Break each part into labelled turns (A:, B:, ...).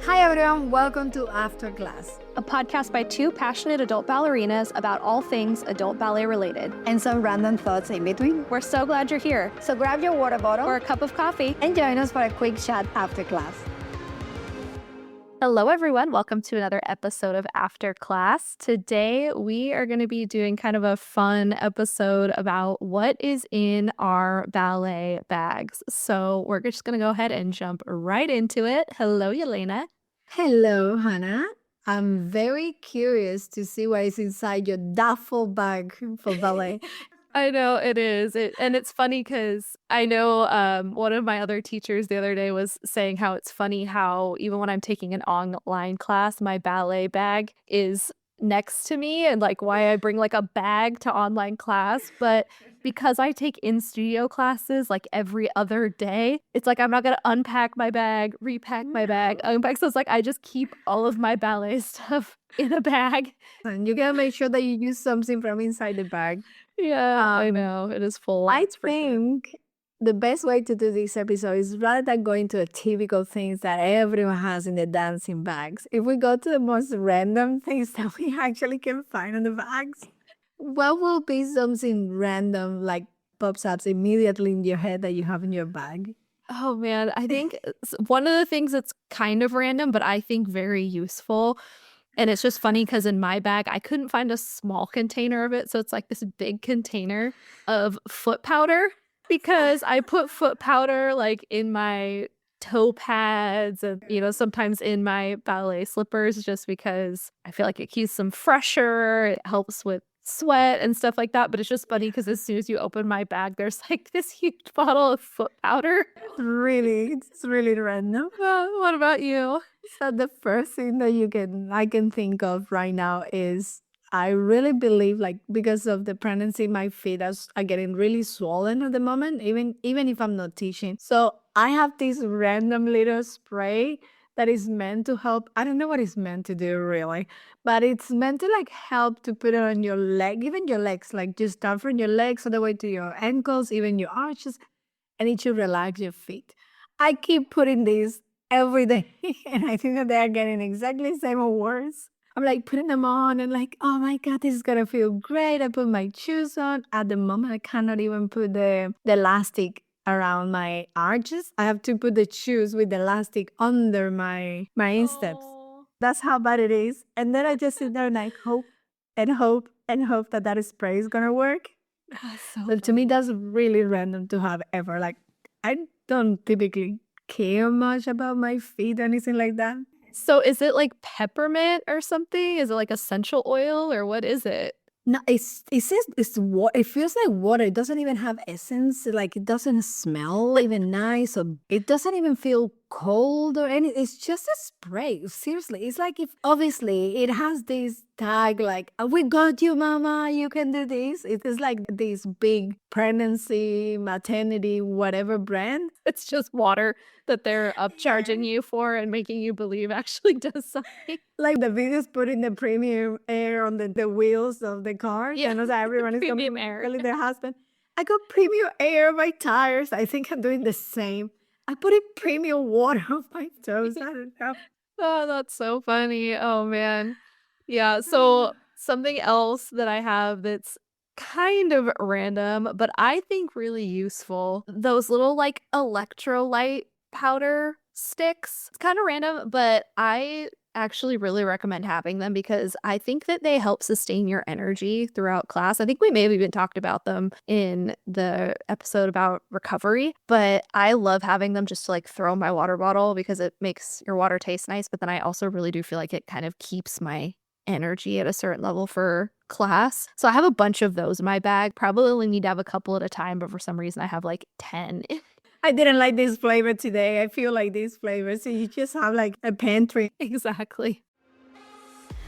A: Hi everyone, welcome to After Class.
B: A podcast by two passionate adult ballerinas about all things adult ballet related.
A: And some random thoughts in between.
B: We're so glad you're here.
A: So grab your water bottle
B: or a cup of coffee
A: and join us for a quick chat after class.
B: Hello everyone, welcome to another episode of After Class. Today we are going to be doing kind of a fun episode about what is in our ballet bags. So we're just going to go ahead and jump right into it. Hello, Yelena.
A: Hello, Hannah. I'm very curious to see what is inside your duffel bag for ballet.
B: I know it is. And it's funny because I know one of my other teachers the other day was saying how it's funny how even when I'm taking an online class, my ballet bag is next to me and like why I bring like a bag to online class. But because I take in-studio classes like every other day, it's like I'm not going to unpack my bag, repack my bag, unpack. So it's like I just keep all of my ballet stuff in a bag.
A: And you gotta make sure that you use something from inside the bag.
B: Yeah, I know. It is full.
A: I think the best way to do this episode is rather than going to the typical things that everyone has in the dancing bags, if we go to the most random things that we actually can find in the bags, what will be something random like pops up immediately in your head that you have in your bag?
B: Oh man, I think one of the things that's kind of random, but I think very useful. And it's just funny because in my bag, I couldn't find a small container of it. So it's like this big container of foot powder because I put foot powder like in my toe pads and, sometimes in my ballet slippers just because I feel like it keeps them fresher. It helps with sweat and stuff like that. But it's just funny because as soon as you open my bag, there's like this huge bottle of foot powder.
A: It's really random.
B: What about you?
A: So the first thing that I can think of right now is I really believe like because of the pregnancy, my feet are getting really swollen at the moment, even if I'm not teaching. So I have this random little spray that is meant to help. I don't know what it's meant to do really, but it's meant to like help to put it on your leg, even your legs, like just start from your legs all the way to your ankles, even your arches, and it should relax your feet. I keep putting these every day, and I think that they are getting exactly the same or worse. I'm like putting them on and like, oh my God, this is gonna feel great. I put my shoes on. At the moment, I cannot even put the elastic around my arches. I have to put the shoes with the elastic under my insteps. That's how bad it is. And then I just sit there and I hope and hope and hope that that spray is gonna work. But to me, that's really random to have ever. Like, I don't typically care much about my feet or anything like that.
B: So is it like peppermint or something? Is it like essential oil or what is it?
A: No, it says it's what it feels like water. It doesn't even have essence. Like it doesn't smell even nice, or it doesn't even feel cold or any. It's just a spray. Seriously, it's like if obviously it has this tag like "We got you, mama. You can do this." It is like this big pregnancy, maternity, whatever brand.
B: It's just water that they're upcharging you for and making you believe actually does something.
A: Like the videos putting the premium air on the wheels of the car.
B: Yeah.
A: And everyone is
B: Premium air.
A: telling their husband, I got premium air on my tires. I think I'm doing the same. I put in premium water on my toes. I don't know.
B: Oh, that's so funny. Oh man. Yeah. So something else that I have that's kind of random, but I think really useful. Those little like electrolyte powder sticks. It's kind of random, but I actually really recommend having them because I think that they help sustain your energy throughout class. I think we may have even talked about them in the episode about recovery, but I love having them just to like throw in my water bottle because it makes your water taste nice. But then I also really do feel like it kind of keeps my energy at a certain level for class. So I have a bunch of those in my bag. Probably only need to have a couple at a time, but for some reason I have like 10.
A: I didn't like this flavor today. I feel like this flavor. So you just have like a pantry.
B: Exactly.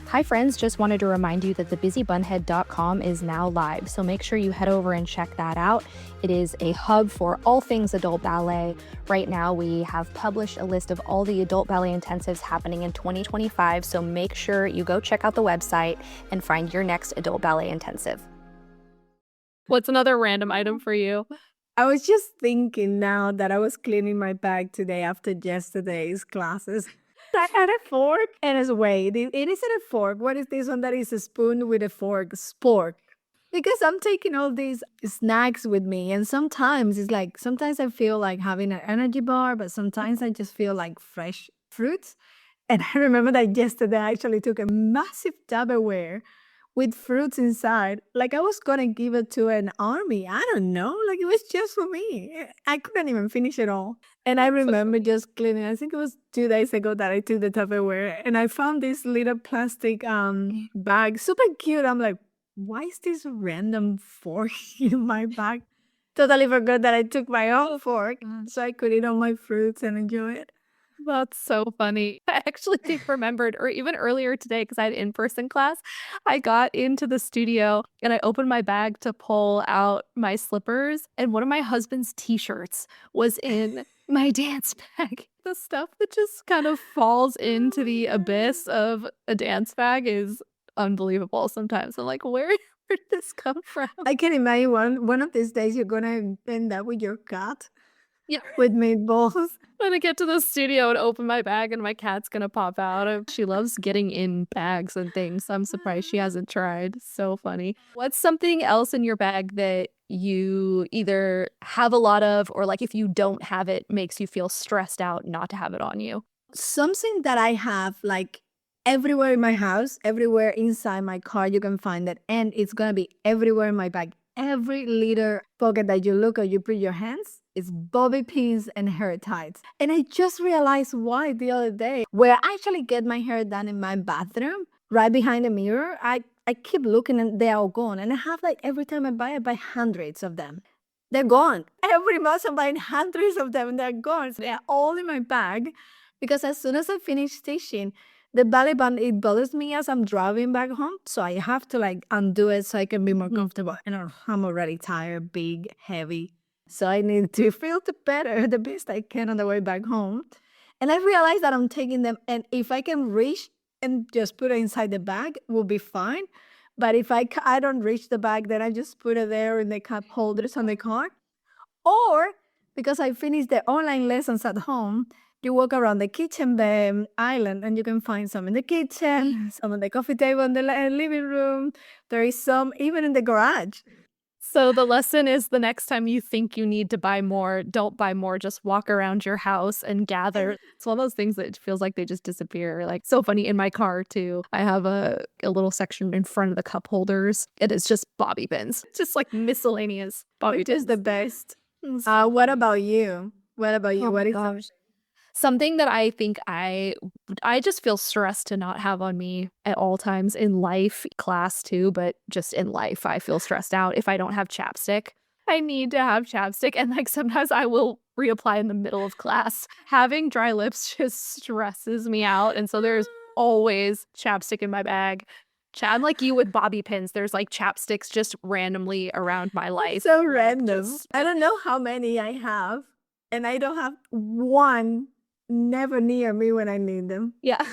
B: Hi friends, just wanted to remind you that thebusybunhead.com is now live, so make sure you head over and check that out. It is a hub for all things adult ballet. Right now we have published a list of all the adult ballet intensives happening in 2025, so make sure you go check out the website and find your next adult ballet intensive. What's another random item for you?
A: I was just thinking now that I was cleaning my bag today after yesterday's classes. I had a fork and a wait. It isn't a fork. What is this one that is a spoon with a fork? Spork. Because I'm taking all these snacks with me, and sometimes it's like sometimes I feel like having an energy bar, but sometimes I just feel like fresh fruits. And I remember that yesterday I actually took a massive Tupperware with fruits inside. Like I was gonna give it to an army. I don't know. Like it was just for me. I couldn't even finish it all. And I remember just cleaning. I think it was 2 days ago that I took the Tupperware and I found this little plastic bag, super cute. I'm like, why is this random fork in my bag? Totally forgot that I took my own fork so I could eat all my fruits and enjoy it.
B: That's so funny. I actually think remembered, or even earlier today, because I had in-person class, I got into the studio and I opened my bag to pull out my slippers, and one of my husband's t-shirts was in my dance bag. The stuff that just kind of falls into the abyss of a dance bag is unbelievable sometimes. I'm like, where did this come from?
A: I can imagine one of these days you're gonna end up with your cat
B: Yeah.
A: with meatballs.
B: I'm gonna get to the studio and open my bag, and my cat's gonna pop out. She loves getting in bags and things. I'm surprised she hasn't tried. So funny. What's something else in your bag that you either have a lot of, or like if you don't have it, makes you feel stressed out not to have it on you?
A: Something that I have like everywhere in my house, everywhere inside my car, you can find it. And it's gonna be everywhere in my bag. Every little pocket that you look or you put your hands is bobby pins and hair ties. And I just realized why the other day, where I actually get my hair done in my bathroom, right behind the mirror. I keep looking and they're all gone. And I have like every time I buy hundreds of them. They're gone. Every month I'm buying hundreds of them and they're gone. So they're all in my bag because as soon as I finish stitching, the ballet band, it bothers me as I'm driving back home. So I have to like undo it so I can be more comfortable. And I'm already tired, big, heavy. So I need to feel the better, the best I can on the way back home. And I realized that I'm taking them, and if I can reach and just put it inside the bag, will be fine. But if I don't reach the bag, then I just put it there in the cup holders on the car. Or because I finished the online lessons at home, you walk around the kitchen island and you can find some in the kitchen, some on the coffee table in the living room. There is some even in the garage.
B: So the lesson is the next time you think you need to buy more, don't buy more. Just walk around your house and gather. It's one of those things that feels like they just disappear. Like so funny in my car too. I have a little section in front of the cup holders. It is just bobby pins, just like miscellaneous bobby
A: Which is the
B: pins.
A: best. What about you? What about you?
B: Oh
A: What
B: my
A: is
B: gosh. Something that I think I just feel stressed to not have on me at all times in life, class too, but just in life, I feel stressed out if I don't have chapstick. I need to have chapstick, and like sometimes I will reapply in the middle of class. Having dry lips just stresses me out, and so there's always chapstick in my bag. I'm like you with bobby pins. There's like chapsticks just randomly around my life.
A: so random? I don't know how many I have, and I don't have one never near me when I need them.
B: Yeah.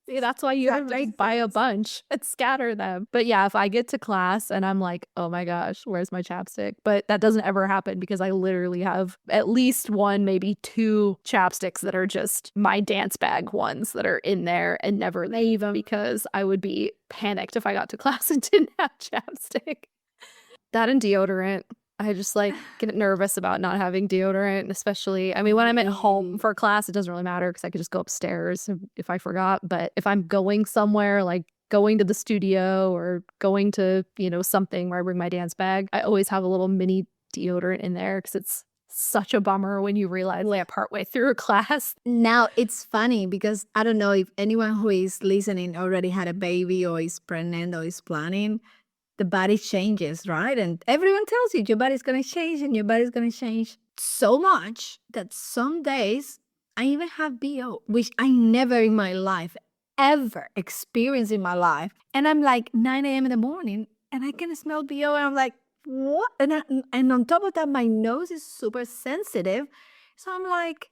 B: See, that's why you
A: That
B: have to
A: makes
B: just buy a
A: sense.
B: bunch and scatter them. But yeah, if I get to class and I'm like, "Oh my gosh, where's my chapstick?" But that doesn't ever happen because I literally have at least one, maybe two chapsticks that are just my dance bag ones that are in there and never leave them because I would be panicked if I got to class and didn't have chapstick. That and deodorant. I just like get nervous about not having deodorant, especially I mean, when I'm at home for class, it doesn't really matter because I could just go upstairs if I forgot. But if I'm going somewhere, like going to the studio or going to, something where I bring my dance bag, I always have a little mini deodorant in there because it's such a bummer when you realize like partway through a class.
A: Now it's funny because I don't know if anyone who is listening already had a baby or is pregnant or is planning. The body changes, right? And everyone tells you your body's gonna change and your body's gonna change so much that some days I even have BO, which I never in my life ever experienced in my life. And I'm like 9 a.m. in the morning and I can smell BO and I'm like, what? And on top of that, my nose is super sensitive. So I'm like,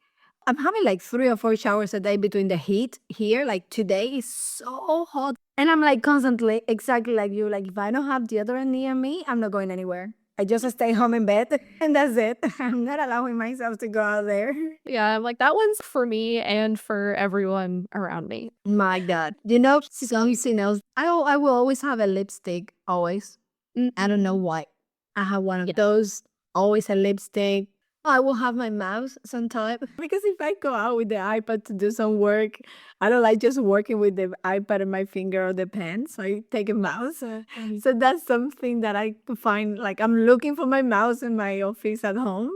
A: I'm having like 3 or 4 showers a day between the heat here. Like today is so hot. And I'm like constantly, exactly like you, like if I don't have deodorant near me, I'm not going anywhere. I just stay home in bed and that's it. I'm not allowing myself to go out there.
B: Yeah, I'm like, that one's for me and for everyone around me.
A: My God. You know, something else. I will always have a lipstick, always. I don't know why. I have one of those, always a lipstick. I will have my mouse sometime because if I go out with the iPad to do some work, I don't like just working with the iPad and my finger or the pen. So I take a mouse. So that's something that I find like I'm looking for my mouse in my office at home.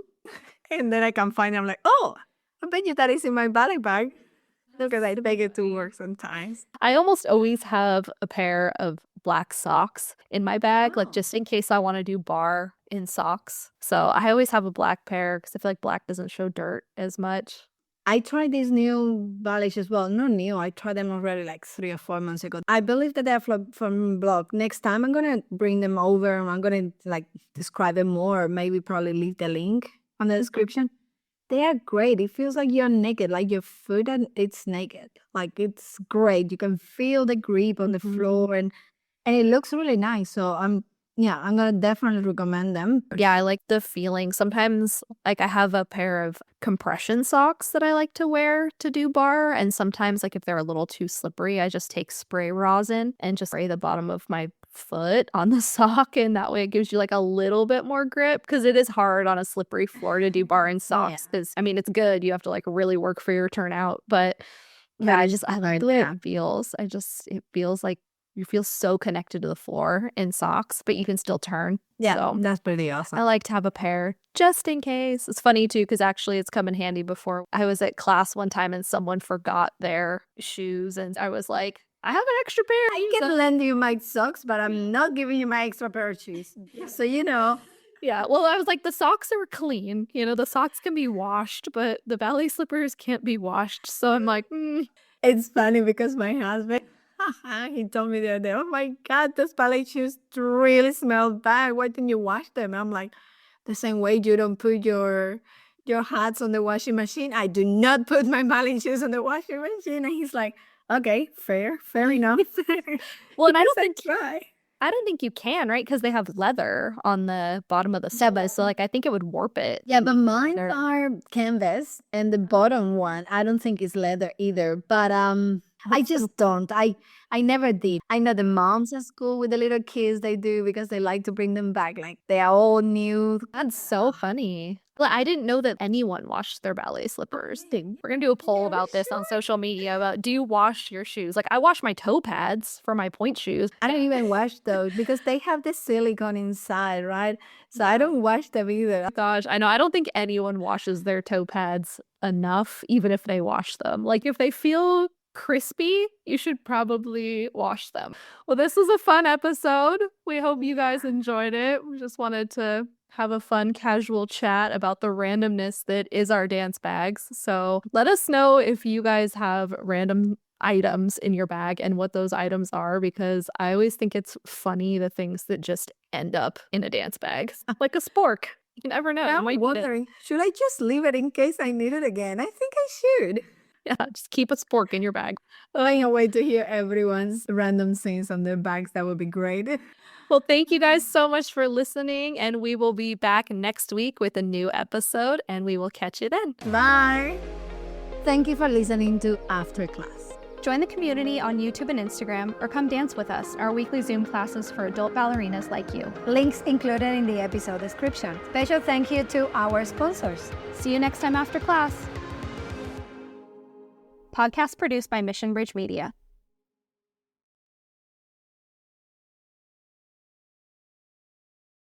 A: And then I can find it. I'm like, oh, I bet you that is in my ballet bag. Because I take it to work sometimes.
B: I almost always have a pair of black socks in my bag, like just in case I want to do bar in socks. So I always have a black pair because I feel like black doesn't show dirt as much.
A: I tried these new ballet shoes. Well, not new. I tried them already like 3 or 4 months ago. I believe that they're from blog. Next time I'm gonna bring them over and I'm gonna like describe them more. Maybe probably leave the link on the description. They are great. It feels like you're naked, like your foot and it's naked. Like it's great. You can feel the grip on the floor and it looks really nice. So I'm gonna definitely recommend them.
B: Yeah, I like the feeling. Sometimes, like, I have a pair of compression socks that I like to wear to do bar. And sometimes, like, if they're a little too slippery, I just take spray rosin and just spray the bottom of my foot on the sock. And that way it gives you like a little bit more grip because it is hard on a slippery floor to do bar in socks. Because, I mean, it's good. You have to like really work for your turnout. But yeah, I like the way it feels. It feels like you feel so connected to the floor in socks, but you can still turn.
A: Yeah,
B: So
A: that's pretty awesome.
B: I like to have a pair just in case. It's funny too, because actually it's come in handy before. I was at class one time and someone forgot their shoes, and I was like, I have an extra pair.
A: I can lend you my socks, but I'm not giving you my extra pair of shoes. So you know.
B: Yeah, well, I was like, the socks are clean. You know, the socks can be washed, but the ballet slippers can't be washed. So I'm like,
A: It's funny because my husband, he told me the other day, oh my God, those ballet shoes really smell bad. Why didn't you wash them? I'm like, the same way you don't put your hats on the washing machine. I do not put my ballet shoes on the washing machine. And he's like, okay, fair enough.
B: well, and
A: Try.
B: I don't think you can, right? Because they have leather on the bottom of the seba. So, like, I think it would warp it.
A: Yeah, but mine are canvas, and the bottom one, I don't think is leather either. But I just don't. I never did. I know the moms at school with the little kids, they do because they like to bring them back. Like they are all new.
B: That's so funny. Well, I didn't know that anyone washed their ballet slippers. We're going to do a poll about this on social media about, do you wash your shoes? Like, I wash my toe pads for my point shoes.
A: I don't even wash those because they have the silicone inside, right? So I don't wash them either.
B: Gosh, I know. I don't think anyone washes their toe pads enough, even if they wash them. Like, if they feel crispy, you should probably wash them. Well, this was a fun episode. We hope you guys enjoyed it. We just wanted to have a fun casual chat about the randomness that is our dance bags. So let us know if you guys have random items in your bag and what those items are, because I always think it's funny the things that just end up in a dance bag, like a spork. You never know.
A: I'm wondering, should I just leave it in case I need it again? I think I should.
B: Yeah, just keep a spork in your bag.
A: I can't wait to hear everyone's random things on their bags. That would be great.
B: Well, thank you guys so much for listening, and we will be back next week with a new episode, and we will catch you then.
A: Bye. Thank you for listening to After Class.
C: Join the community on YouTube and Instagram, or come dance with us, our weekly Zoom classes for adult ballerinas like you.
D: Links included in the episode description. Special thank you to our sponsors.
C: See you next time after class. Podcast produced by Mission Bridge Media.